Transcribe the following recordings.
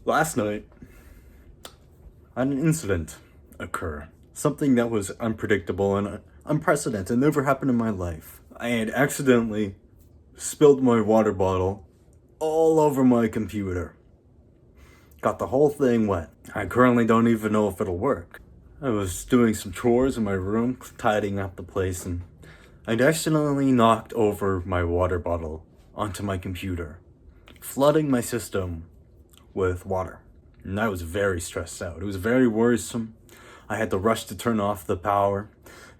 Last night, I had an incident occur. Something that was unpredictable and unprecedented, never happened in my life. I had accidentally spilled my water bottle all over my computer. Got the whole thing wet. I currently don't even know if it'll work. I was doing some chores in my room, tidying up the place, and I'd accidentally knocked over my water bottle onto my computer, flooding my system with water. And I was very stressed out. It was very worrisome. I had to rush to turn off the power,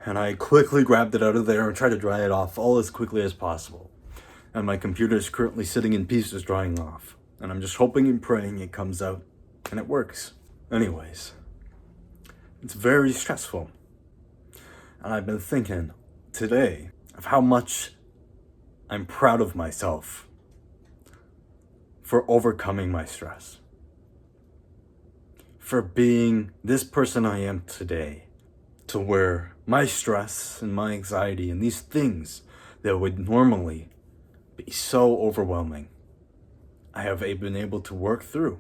and I quickly grabbed it out of there and tried to dry it off all as quickly as possible. And my computer is currently sitting in pieces drying off. And I'm just hoping and praying it comes out and it works. Anyways, it's very stressful. And I've been thinking today of how much I'm proud of myself for overcoming my stress, for being this person I am today, to where my stress and my anxiety and these things that would normally be so overwhelming, I have been able to work through.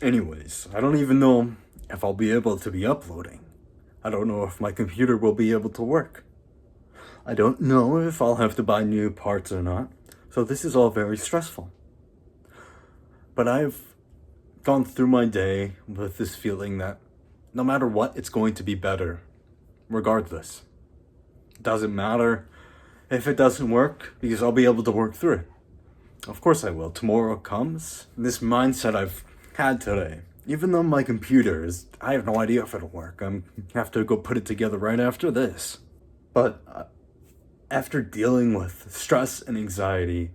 Anyways, I don't even know if I'll be able to be uploading. I don't know if my computer will be able to work. I don't know if I'll have to buy new parts or not. So this is all very stressful. But I've gone through my day with this feeling that no matter what, it's going to be better, regardless. It doesn't matter if it doesn't work, because I'll be able to work through it. Of course I will. Tomorrow comes. This mindset I've had today, even though my computer is, I have no idea if it'll work. I have to go put it together right after this. But after dealing with stress and anxiety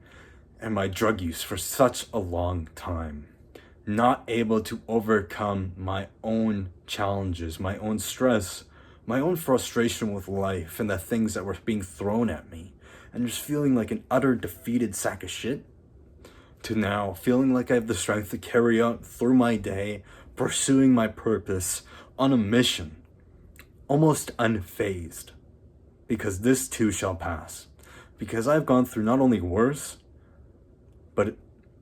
and my drug use for such a long time, not able to overcome my own challenges, my own stress, my own frustration with life and the things that were being thrown at me, and just feeling like an utter defeated sack of shit, to now feeling like I have the strength to carry out through my day, pursuing my purpose on a mission, almost unfazed, because this too shall pass. Because I've gone through not only worse, but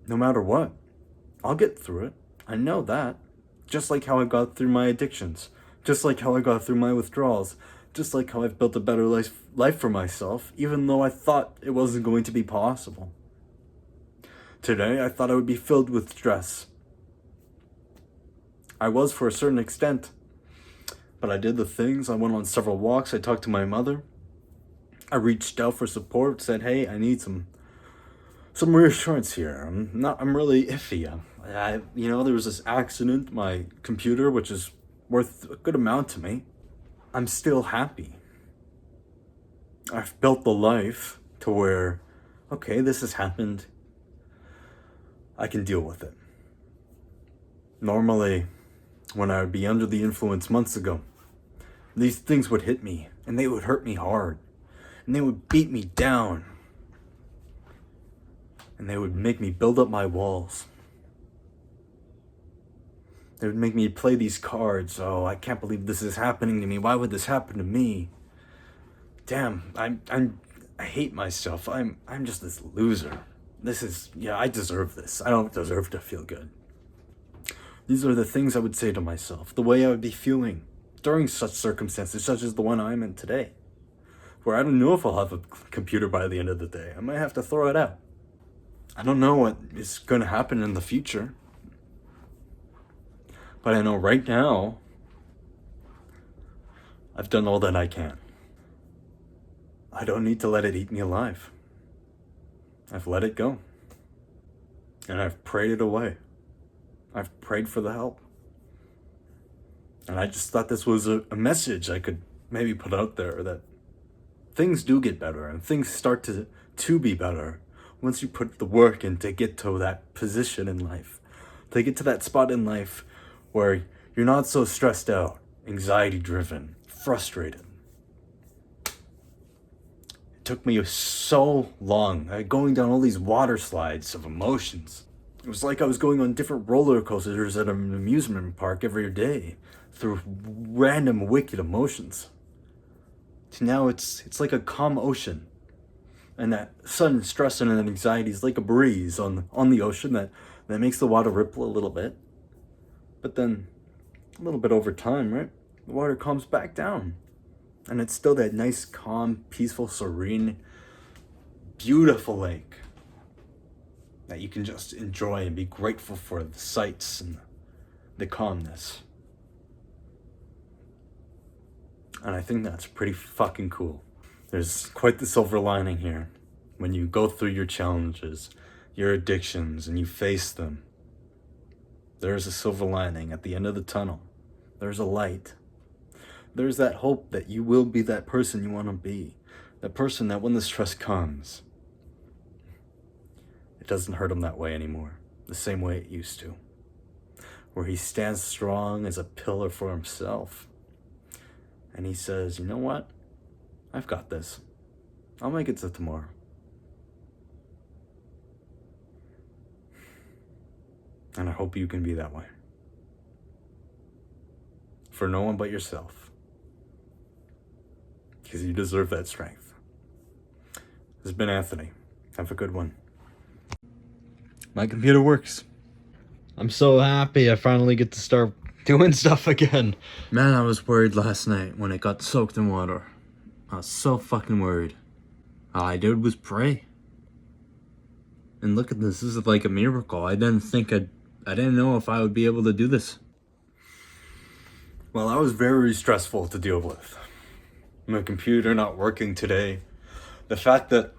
no matter what, I'll get through it. I know that. Just like how I got through my addictions, just like how I got through my withdrawals, just like how I've built a better life for myself, even though I thought it wasn't going to be possible. Today, I thought I would be filled with stress. I was for a certain extent, but I did the things. I went on several walks. I talked to my mother. I reached out for support, said, hey, I need some reassurance here. I'm really iffy. There was this accident, my computer, which is worth a good amount to me. I'm still happy. I've built the life to where, okay, this has happened. I can deal with it. Normally, when I would be under the influence months ago, these things would hit me, and they would hurt me hard, and they would beat me down, and they would make me build up my walls. They would make me play these cards. Oh, I can't believe this is happening to me. Why would this happen to me? Damn, I hate myself. I'm just this loser. I deserve this. I don't deserve to feel good. These are the things I would say to myself, the way I would be feeling during such circumstances, such as the one I'm in today, where I don't know if I'll have a computer by the end of the day. I might have to throw it out. I don't know what is going to happen in the future. But I know right now, I've done all that I can. I don't need to let it eat me alive. I've let it go. And I've prayed it away. I've prayed for the help. And I just thought this was a message I could maybe put out there, that things do get better and things start to be better once you put the work in to get to that position in life, to get to that spot in life where you're not so stressed out, anxiety driven, frustrated. It took me so long, going down all these water slides of emotions. It was like I was going on different roller coasters at an amusement park every day through random wicked emotions. To now it's like a calm ocean. And that sudden stress and anxiety is like a breeze on the ocean that makes the water ripple a little bit. But then, a little bit over time, right? The water calms back down. And it's still that nice, calm, peaceful, serene, beautiful lake that you can just enjoy and be grateful for the sights and the calmness. And I think that's pretty fucking cool. There's quite the silver lining here. When you go through your challenges, your addictions, and you face them, there's a silver lining at the end of the tunnel. There's a light. There's that hope that you will be that person you want to be. That person that when the stress comes, it doesn't hurt him that way anymore. The same way it used to. Where he stands strong as a pillar for himself. And he says, you know what? I've got this. I'll make it to tomorrow. And I hope you can be that way. For no one but yourself. Because you deserve that strength. This has been Anthony. Have a good one. My computer works. I'm so happy I finally get to start doing stuff again. Man, I was worried last night when it got soaked in water. I was so fucking worried. All I did was pray. And look at this. This is like a miracle. I didn't know if I would be able to do this. Well, that was very stressful to deal with. My computer not working today. The fact that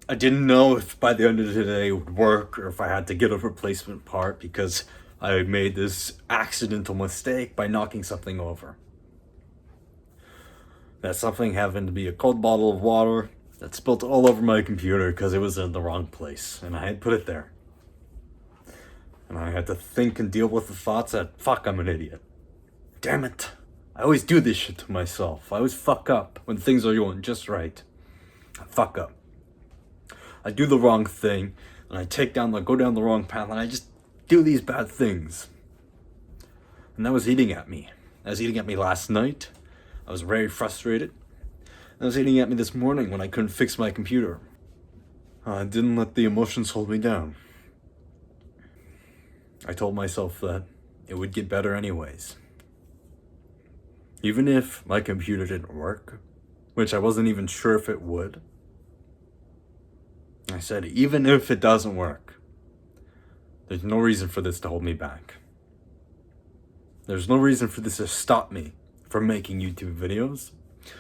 I didn't know if by the end of the day it would work or if I had to get a replacement part because I made this accidental mistake by knocking something over. That something happened to be a cold bottle of water that spilled all over my computer because it was in the wrong place and I had put it there. And I had to think and deal with the thoughts that, fuck, I'm an idiot. Damn it. I always do this shit to myself. I always fuck up when things are going just right. I fuck up. I do the wrong thing, and I go down the wrong path, and I just do these bad things. And that was eating at me. That was eating at me last night. I was very frustrated. That was eating at me this morning when I couldn't fix my computer. I didn't let the emotions hold me down. I told myself that it would get better anyways. Even if my computer didn't work, which I wasn't even sure if it would. I said, even if it doesn't work, there's no reason for this to hold me back. There's no reason for this to stop me from making YouTube videos.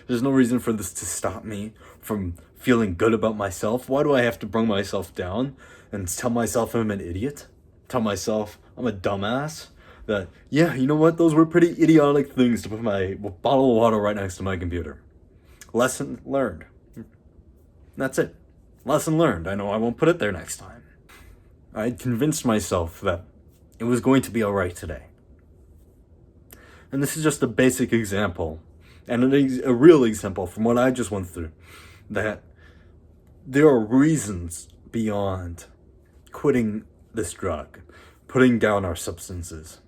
There's no reason for this to stop me from feeling good about myself. Why do I have to bring myself down and tell myself I'm an idiot? Tell myself I'm a dumbass? That, yeah, you know what? Those were pretty idiotic things to put my bottle of water right next to my computer. Lesson learned. That's it. Lesson learned. I know I won't put it there next time. I had convinced myself that it was going to be alright today. And this is just a basic example, and a real example from what I just went through, that there are reasons beyond quitting this drug, putting down our substances.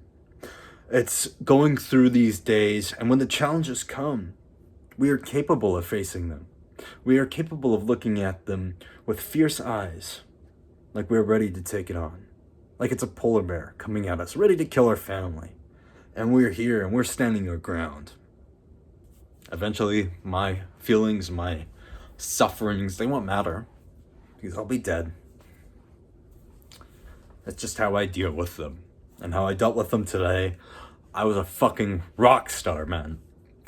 It's going through these days, and when the challenges come, we are capable of facing them. We are capable of looking at them with fierce eyes, like we're ready to take it on. Like it's a polar bear coming at us, ready to kill our family. And we're here, and we're standing our ground. Eventually, my feelings, my sufferings, they won't matter, because I'll be dead. That's just how I deal with them. And how I dealt with them today, I was a fucking rock star, man.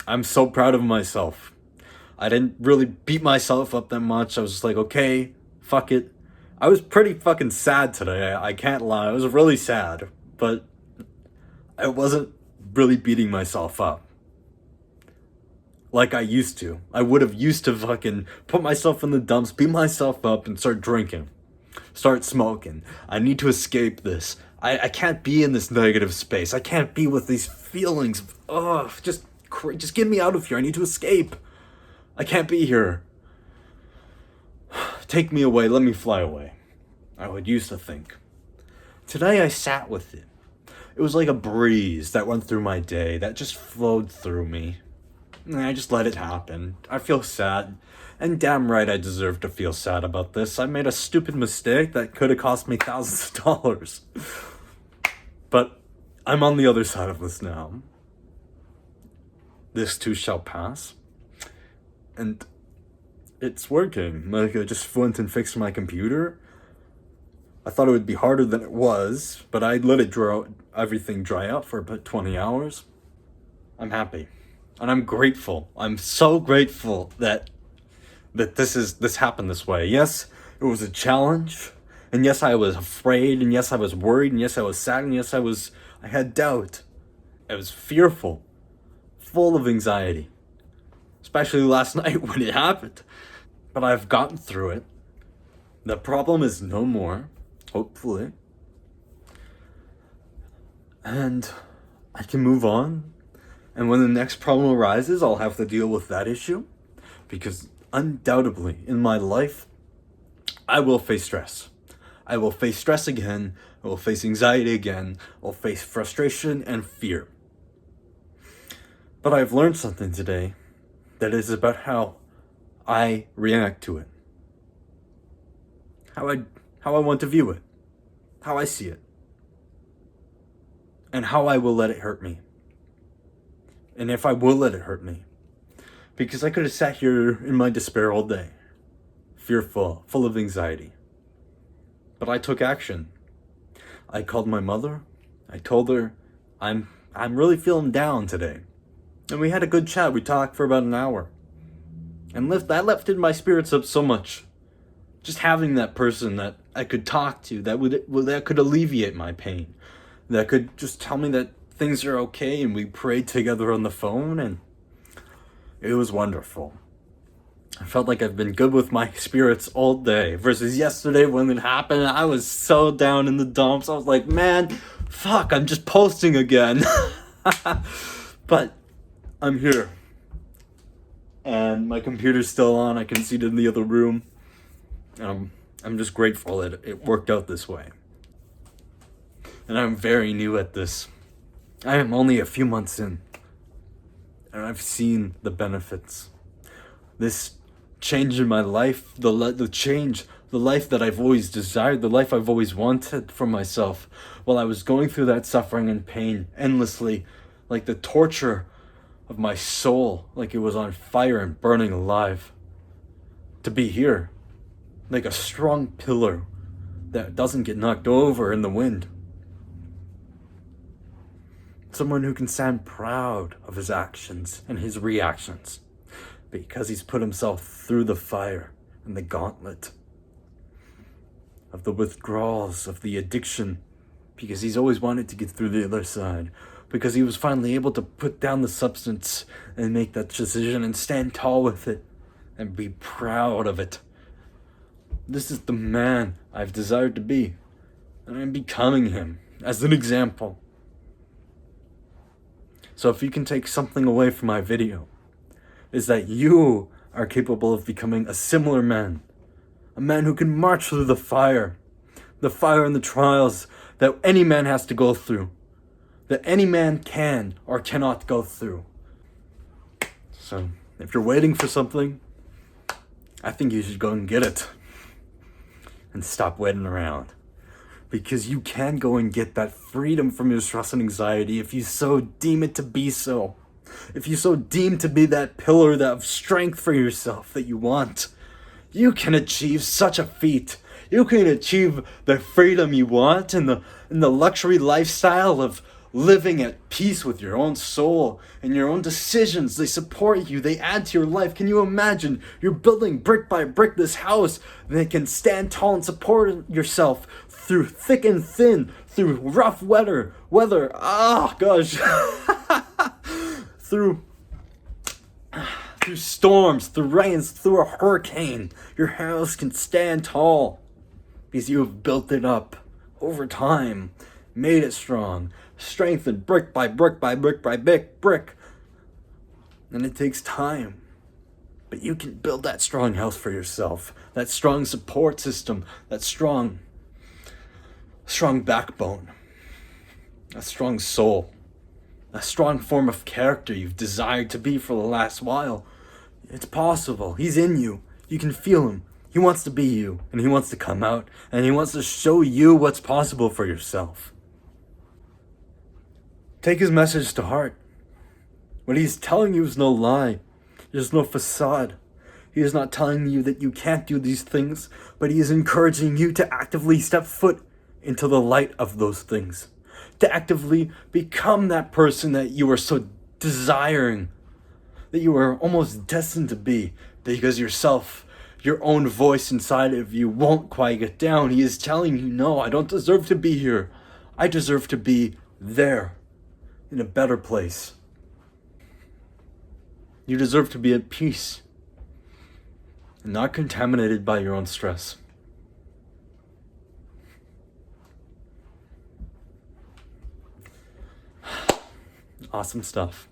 I'm so proud of myself. I didn't really beat myself up that much. I was just like, okay, fuck it. I was pretty fucking sad today. I can't lie. I was really sad. But I wasn't really beating myself up like I used to. I would have used to fucking put myself in the dumps, beat myself up, and start drinking. Start smoking. I need to escape this. I can't be in this negative space. I can't be with these feelings of, just get me out of here. I need to escape. I can't be here. Take me away. Let me fly away. I would used to think. Today I sat with it. It was like a breeze that went through my day, that just flowed through me. And I just let it happen. I feel sad. And damn right I deserve to feel sad about this. I made a stupid mistake that could have cost me thousands of dollars. But I'm on the other side of this now. This too shall pass. And it's working. Like, I just went and fixed my computer. I thought it would be harder than it was, but I let everything dry out for about 20 hours. I'm happy. And I'm grateful. I'm so grateful that this happened this way. Yes, it was a challenge. And yes, I was afraid, and yes, I was worried, and yes, I was sad, and yes, I had doubt. I was fearful, full of anxiety. Especially last night when it happened. But I've gotten through it. The problem is no more, hopefully. And I can move on. And when the next problem arises, I'll have to deal with that issue. Because undoubtedly, in my life, I will face stress. I will face stress again. I will face anxiety again. I'll face frustration and fear. But I've learned something today that is about how I react to it. How I want to view it. How I see it. And how I will let it hurt me. And if I will let it hurt me. Because I could have sat here in my despair all day. Fearful, full of anxiety. But I took action. I called my mother. I told her, I'm really feeling down today. And we had a good chat. We talked for about an hour. And that lifted my spirits up so much. Just having that person that I could talk to, that could alleviate my pain. That could just tell me that things are okay, and we prayed together on the phone, and it was wonderful. I felt like I've been good with my spirits all day, versus yesterday when it happened, I was so down in the dumps. I was like, man, fuck, I'm just posting again. But I'm here. And my computer's still on. I can see it in the other room. And I'm just grateful that it worked out this way. And I'm very new at this. I am only a few months in. And I've seen the benefits. This change in my life, the life that I've always desired, the life I've always wanted for myself, while I was going through that suffering and pain endlessly, like the torture of my soul, like it was on fire and burning alive. To be here, like a strong pillar that doesn't get knocked over in the wind. Someone who can stand proud of his actions and his reactions, because he's put himself through the fire and the gauntlet of the withdrawals, of the addiction, because he's always wanted to get through the other side, because he was finally able to put down the substance and make that decision and stand tall with it and be proud of it. This is the man I've desired to be, and I'm becoming him as an example. So if you can take something away from my video, is that you are capable of becoming a similar man. A man who can march through the fire and the trials that any man has to go through. That any man can or cannot go through. So, if you're waiting for something, I think you should go and get it. And stop waiting around. Because you can go and get that freedom from your stress and anxiety if you so deem it to be so. If you so deem to be that pillar of strength for yourself that you want, you can achieve such a feat. You can achieve the freedom you want and the luxury lifestyle of living at peace with your own soul and your own decisions. They support you. They add to your life. Can you imagine? You're building brick by brick this house that can stand tall and support yourself through thick and thin, through rough weather, through storms, through rains, through a hurricane. Your house can stand tall because you have built it up over time, made it strong, strengthened brick by brick by brick by brick. And it takes time. But you can build that strong house for yourself, that strong support system, that strong backbone, a strong soul, a strong form of character you've desired to be for the last while. It's possible. He's in you. You can feel him. He wants to be you, and he wants to come out, and he wants to show you what's possible for yourself. Take his message to heart. What he's telling you is no lie. There's no facade. He is not telling you that you can't do these things, but he is encouraging you to actively step foot into the light of those things. To actively become that person that you are so desiring, that you are almost destined to be, because yourself, your own voice inside of you won't quiet it down. He is telling you, no, I don't deserve to be here. I deserve to be there, in a better place. You deserve to be at peace and not contaminated by your own stress. Awesome stuff.